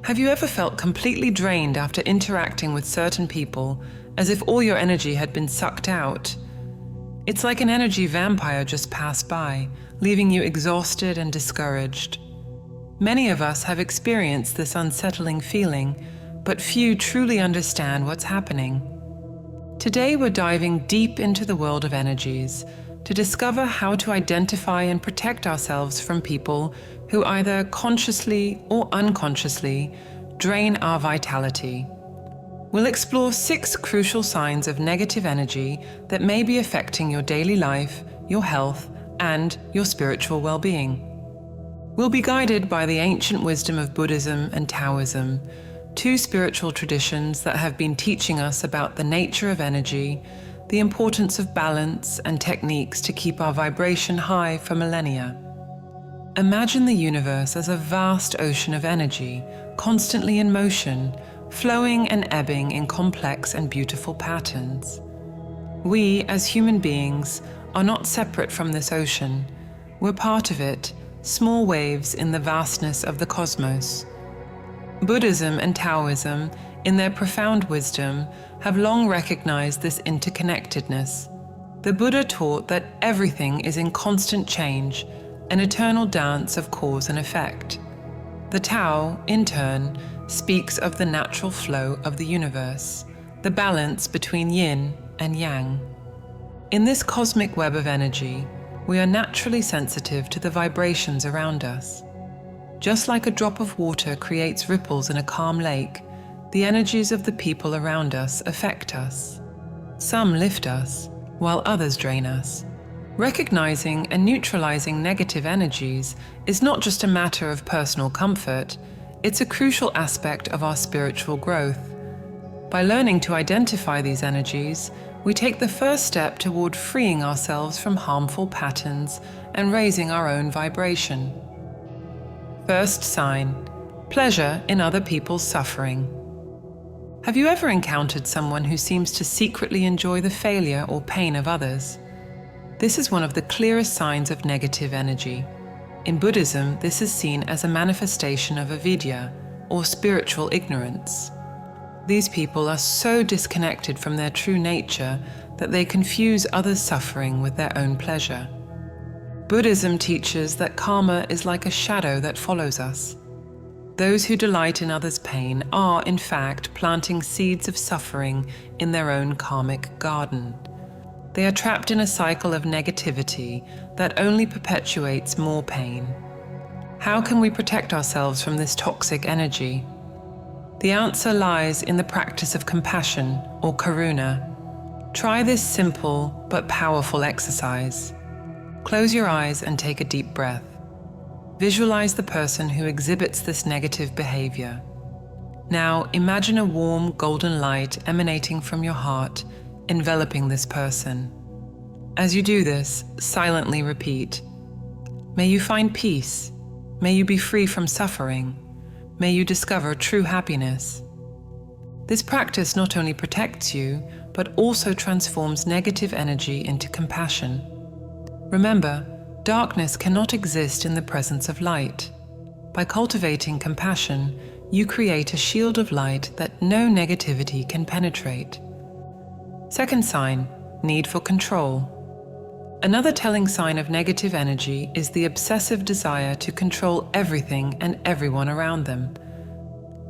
Have you ever felt completely drained after interacting with certain people, as if all your energy had been sucked out? It's like an energy vampire just passed by, leaving you exhausted and discouraged. Many of us have experienced this unsettling feeling, but few truly understand what's happening. Today we're diving deep into the world of energies to discover how to identify and protect ourselves from people who either consciously or unconsciously drain our vitality. We'll explore 6 crucial signs of negative energy that may be affecting your daily life, your health, and your spiritual well-being. We'll be guided by the ancient wisdom of Buddhism and Taoism, 2 spiritual traditions that have been teaching us about the nature of energy, the importance of balance, and techniques to keep our vibration high for millennia. Imagine the universe as a vast ocean of energy, constantly in motion, flowing and ebbing in complex and beautiful patterns. We, as human beings, are not separate from this ocean. We're part of it, small waves in the vastness of the cosmos. Buddhism and Taoism, in their profound wisdom, have long recognized this interconnectedness. The Buddha taught that everything is in constant change, an eternal dance of cause and effect. The Tao, in turn, speaks of the natural flow of the universe, the balance between yin and yang. In this cosmic web of energy, we are naturally sensitive to the vibrations around us. Just like a drop of water creates ripples in a calm lake, the energies of the people around us affect us. Some lift us, while others drain us. Recognizing and neutralizing negative energies is not just a matter of personal comfort, it's a crucial aspect of our spiritual growth. By learning to identify these energies, we take the first step toward freeing ourselves from harmful patterns and raising our own vibration. First sign: pleasure in other people's suffering. Have you ever encountered someone who seems to secretly enjoy the failure or pain of others? This is one of the clearest signs of negative energy. In Buddhism, this is seen as a manifestation of avidya, or spiritual ignorance. These people are so disconnected from their true nature that they confuse others' suffering with their own pleasure. Buddhism teaches that karma is like a shadow that follows us. Those who delight in others' pain are, in fact, planting seeds of suffering in their own karmic garden. They are trapped in a cycle of negativity that only perpetuates more pain. How can we protect ourselves from this toxic energy? The answer lies in the practice of compassion, or karuna. Try this simple but powerful exercise. Close your eyes and take a deep breath. Visualize the person who exhibits this negative behavior. Now imagine a warm golden light emanating from your heart, enveloping this person. As you do this, silently repeat, "May you find peace. May you be free from suffering. May you discover true happiness." This practice not only protects you, but also transforms negative energy into compassion. Remember, darkness cannot exist in the presence of light. By cultivating compassion, you create a shield of light that no negativity can penetrate. Second sign: need for control. Another telling sign of negative energy is the obsessive desire to control everything and everyone around them.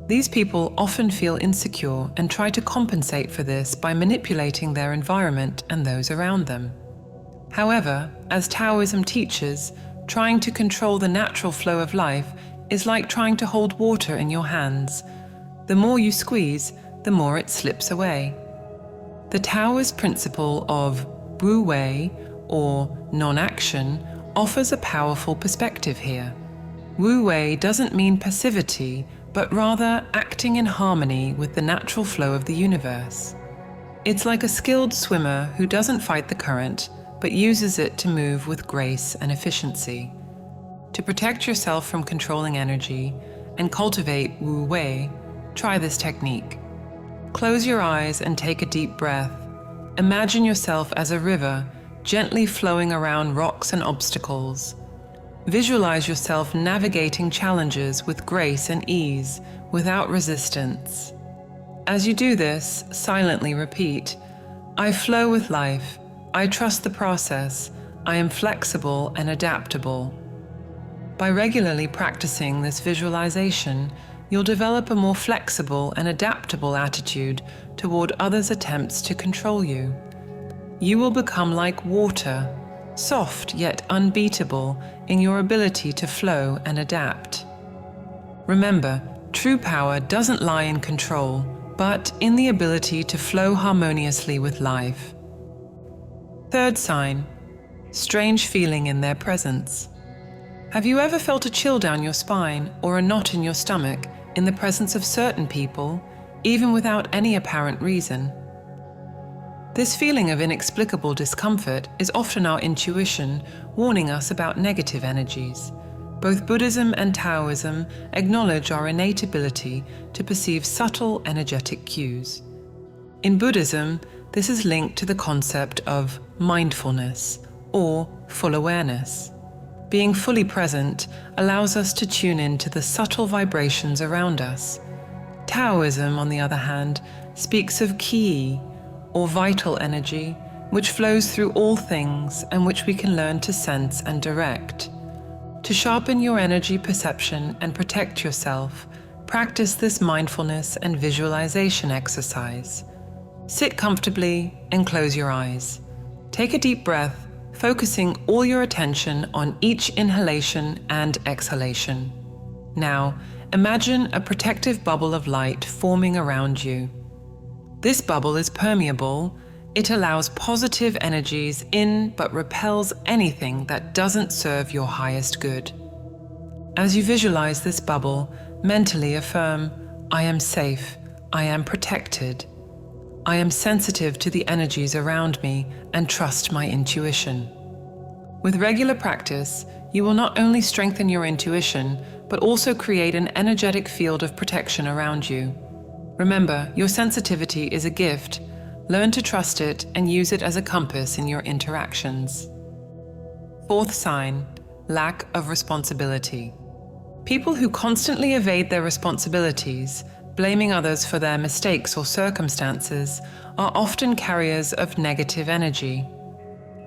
These people often feel insecure and try to compensate for this by manipulating their environment and those around them. However, as Taoism teaches, trying to control the natural flow of life is like trying to hold water in your hands. The more you squeeze, the more it slips away. The Taoist principle of wu wei, or non-action, offers a powerful perspective here. Wu wei doesn't mean passivity, but rather acting in harmony with the natural flow of the universe. It's like a skilled swimmer who doesn't fight the current, but uses it to move with grace and efficiency. To protect yourself from controlling energy and cultivate wu wei, try this technique. Close your eyes and take a deep breath. Imagine yourself as a river, gently flowing around rocks and obstacles. Visualize yourself navigating challenges with grace and ease, without resistance. As you do this, silently repeat, I flow with life, I trust the process, I am flexible and adaptable. By regularly practicing this visualization, you'll develop a more flexible and adaptable attitude toward others' attempts to control you. You will become like water, soft yet unbeatable in your ability to flow and adapt. Remember, true power doesn't lie in control, but in the ability to flow harmoniously with life. Third sign, strange feeling in their presence. Have you ever felt a chill down your spine or a knot in your stomach in the presence of certain people, even without any apparent reason? This feeling of inexplicable discomfort is often our intuition warning us about negative energies. Both Buddhism and Taoism acknowledge our innate ability to perceive subtle energetic cues. In Buddhism, this is linked to the concept of mindfulness, or full awareness. Being fully present allows us to tune in to the subtle vibrations around us. Taoism, on the other hand, speaks of qi, or vital energy, which flows through all things and which we can learn to sense and direct. To sharpen your energy perception and protect yourself, practice this mindfulness and visualization exercise. Sit comfortably and close your eyes. Take a deep breath, focusing all your attention on each inhalation and exhalation. Now, imagine a protective bubble of light forming around you. This bubble is permeable. It allows positive energies in but repels anything that doesn't serve your highest good. As you visualize this bubble, mentally affirm, I am safe, I am protected. I am sensitive to the energies around me and trust my intuition. With regular practice, you will not only strengthen your intuition, but also create an energetic field of protection around you. Remember, your sensitivity is a gift. Learn to trust it and use it as a compass in your interactions. Fourth sign, lack of responsibility. People who constantly evade their responsibilities, blaming others for their mistakes or circumstances, are often carriers of negative energy.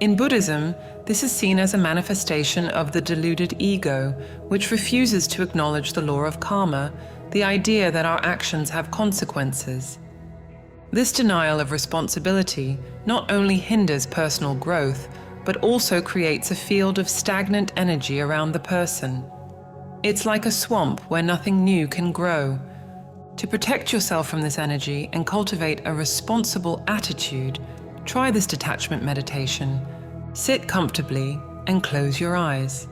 In Buddhism, this is seen as a manifestation of the deluded ego, which refuses to acknowledge the law of karma, the idea that our actions have consequences. This denial of responsibility not only hinders personal growth, but also creates a field of stagnant energy around the person. It's like a swamp where nothing new can grow. To protect yourself from this energy and cultivate a responsible attitude, try this detachment meditation. Sit comfortably and close your eyes.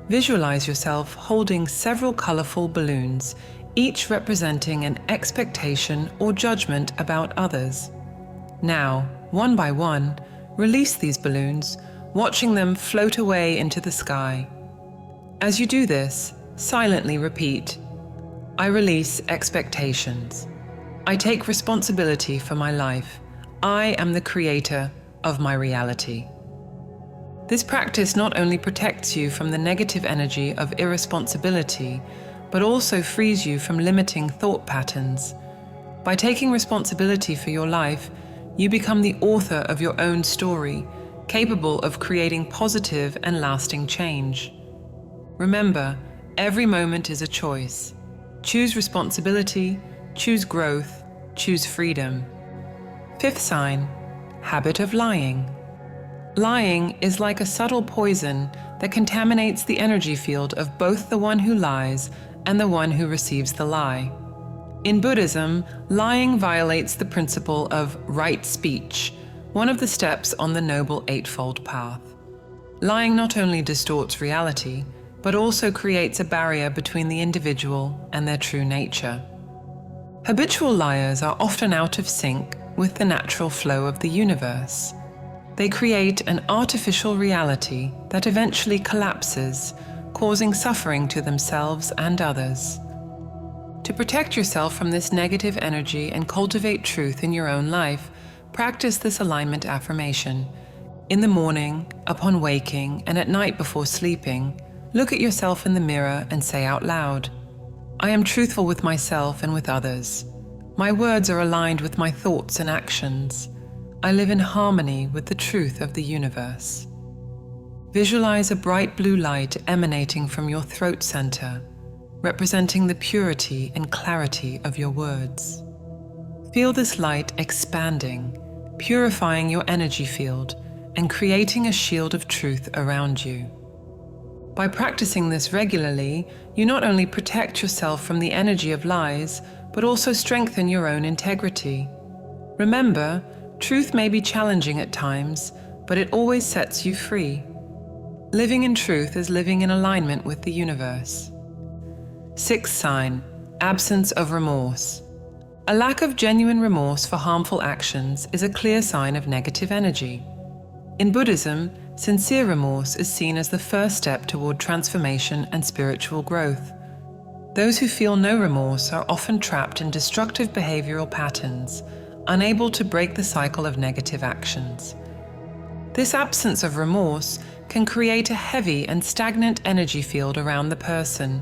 Visualize yourself holding several colorful balloons, each representing an expectation or judgment about others. Now, one by one, release these balloons, watching them float away into the sky. As you do this, silently repeat, I release expectations. I take responsibility for my life. I am the creator of my reality. This practice not only protects you from the negative energy of irresponsibility, but also frees you from limiting thought patterns. By taking responsibility for your life, you become the author of your own story, capable of creating positive and lasting change. Remember, every moment is a choice. Choose responsibility, choose growth, choose freedom. Fifth sign, habit of lying. Lying is like a subtle poison that contaminates the energy field of both the one who lies and the one who receives the lie. In Buddhism, lying violates the principle of right speech, one of the steps on the Noble Eightfold Path. Lying not only distorts reality, but also creates a barrier between the individual and their true nature. Habitual liars are often out of sync with the natural flow of the universe. They create an artificial reality that eventually collapses, causing suffering to themselves and others. To protect yourself from this negative energy and cultivate truth in your own life, practice this alignment affirmation. In the morning, upon waking, and at night before sleeping, Look at yourself in the mirror and say out loud, "I am truthful with myself and with others. My words are aligned with my thoughts and actions. I live in harmony with the truth of the universe." Visualize a bright blue light emanating from your throat center, representing the purity and clarity of your words. Feel this light expanding, purifying your energy field and creating a shield of truth around you. By practicing this regularly, you not only protect yourself from the energy of lies, but also strengthen your own integrity. Remember, truth may be challenging at times, but it always sets you free. Living in truth is living in alignment with the universe. Sixth sign, absence of remorse. A lack of genuine remorse for harmful actions is a clear sign of negative energy. In Buddhism, sincere remorse is seen as the first step toward transformation and spiritual growth. Those who feel no remorse are often trapped in destructive behavioral patterns, unable to break the cycle of negative actions. This absence of remorse can create a heavy and stagnant energy field around the person,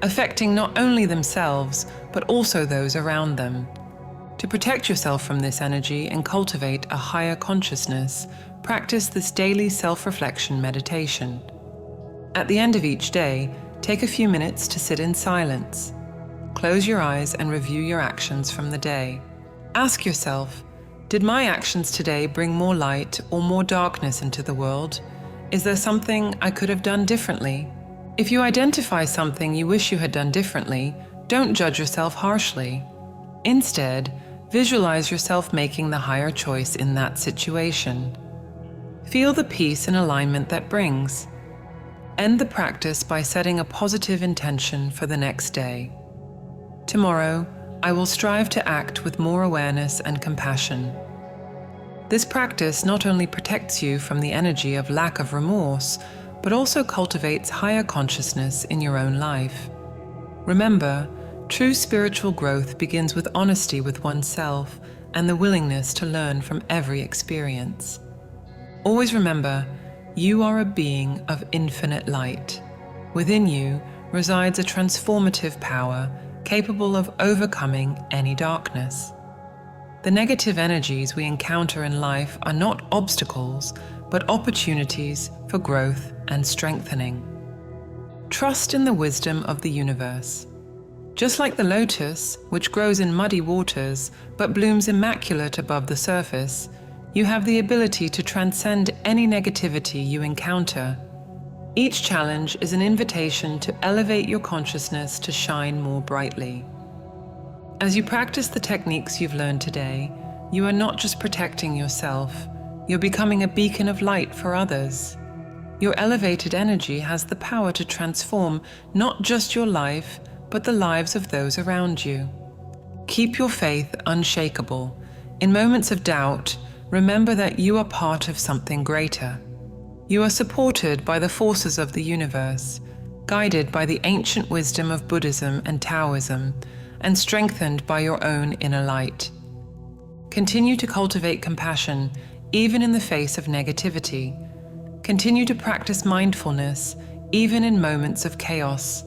affecting not only themselves, but also those around them. To protect yourself from this energy and cultivate a higher consciousness, practice this daily self-reflection meditation. At the end of each day, take a few minutes to sit in silence. Close your eyes and review your actions from the day. Ask yourself, did my actions today bring more light or more darkness into the world? Is there something I could have done differently? If you identify something you wish you had done differently, don't judge yourself harshly. Instead, visualize yourself making the higher choice in that situation. Feel the peace and alignment that brings. End the practice by setting a positive intention for the next day. Tomorrow, I will strive to act with more awareness and compassion. This practice not only protects you from the energy of lack of remorse, but also cultivates higher consciousness in your own life. Remember, true spiritual growth begins with honesty with oneself and the willingness to learn from every experience. Always remember, you are a being of infinite light. Within you resides a transformative power capable of overcoming any darkness. The negative energies we encounter in life are not obstacles, but opportunities for growth and strengthening. Trust in the wisdom of the universe. Just like the lotus, which grows in muddy waters but blooms immaculate above the surface, you have the ability to transcend any negativity you encounter. Each challenge is an invitation to elevate your consciousness to shine more brightly. As you practice the techniques you've learned today, you are not just protecting yourself, you're becoming a beacon of light for others. Your elevated energy has the power to transform not just your life, but the lives of those around you. Keep your faith unshakable. In moments of doubt, remember that you are part of something greater. You are supported by the forces of the universe, guided by the ancient wisdom of Buddhism and Taoism, and strengthened by your own inner light. Continue to cultivate compassion, even in the face of negativity. Continue to practice mindfulness, even in moments of chaos.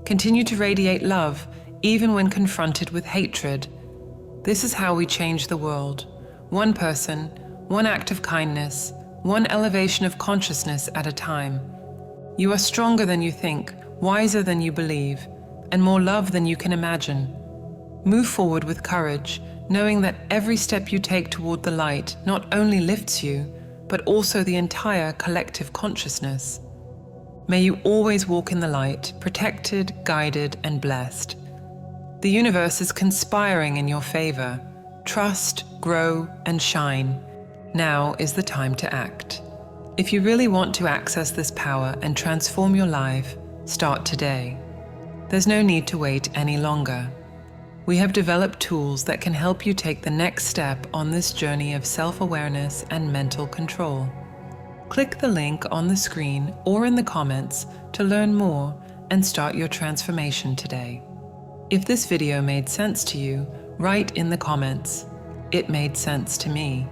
Continue to radiate love, even when confronted with hatred. This is how we change the world. One person, one act of kindness, one elevation of consciousness at a time. You are stronger than you think, wiser than you believe, and more loved than you can imagine. Move forward with courage, knowing that every step you take toward the light not only lifts you, but also the entire collective consciousness. May you always walk in the light, protected, guided, and blessed. The universe is conspiring in your favor. Trust, grow, and shine. Now is the time to act. If you really want to access this power and transform your life, start today. There's no need to wait any longer. We have developed tools that can help you take the next step on this journey of self-awareness and mental control. Click the link on the screen or in the comments to learn more and start your transformation today. If this video made sense to you, write in the comments, "It made sense to me."